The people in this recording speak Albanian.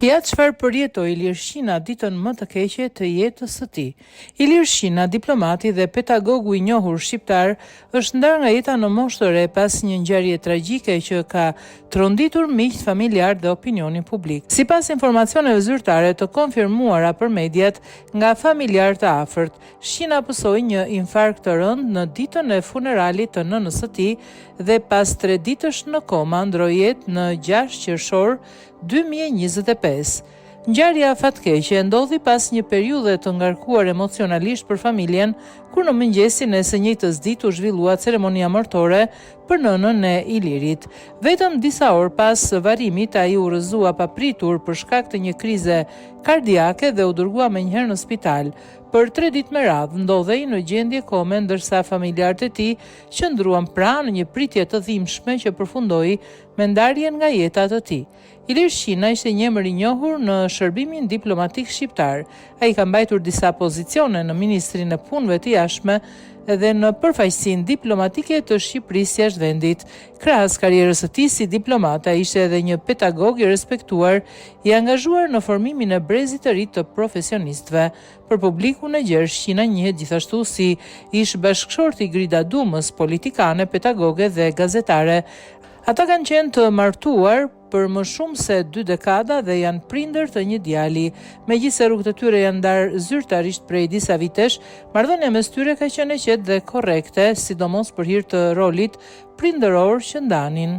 Ja çfarë përjetoi Ilir Shina ditën më të keqe të jetës së tij. Ilir Shina, diplomati dhe pedagogu i njohur shqiptar, është ndarë nga jeta në moshë të re pas një ngjarje tragjike që ka tronditur miqt, familjar dhe opinionin publik. Sipas informacioneve zyrtare të konfirmuara për mediat nga familjar të afërt, Shina pësoi një infarkt të rënd në ditën e funeralit të nënës së tij dhe pas 3 ditësh në koma ndroi jetë në 6 qershor 2025. Ngjarja fatkeqe ndodhi pas një periudhe të ngarkuar emocionalisht për familjen, kur në mëngjesin e së njëjtës ditë u zhvillua ceremonia martore për nënën e Ilirit. Vetëm disa orë pas varrimit, ai u rrëzua papritur për shkak të një krize kardiake dhe u dërgua menjëherë në spital. Për 3 ditë me radhë ndodhej në gjendje kome, ndërsa familjarët e tij qëndruan pranë një pritje të dhimbshme që përfundoi me ndarjen nga jeta të tij. Ilir Shina ishte një emër i njohur në shërbimin diplomatik shqiptar. Ai ka mbajtur disa pozicione në Ministrinë e Punëve të Jashtme dhe në përfaqësinë diplomatike të Shqipërisë jashtë vendit. Krahas karrierës së tij si diplomat, ai ishte edhe një pedagog i respektuar, i angazhuar në formimin e brezit të ri të profesionistëve. Për publikun e gjerë, Shina njihet gjithashtu si ish bashkëshorti i Grida Dumës, politikane, pedagoge dhe gazetare. Ata kanë qenë të martuar për më shumë se 2 dekada dhe janë prindër të një djali. Megjithëse rrugët e tyre janë ndarë zyrtarisht prej disa vitesh, marrëdhënia mes tyre ka qenë e qetë dhe korrekte, sidomos për hir të rolit prindëror që ndanin.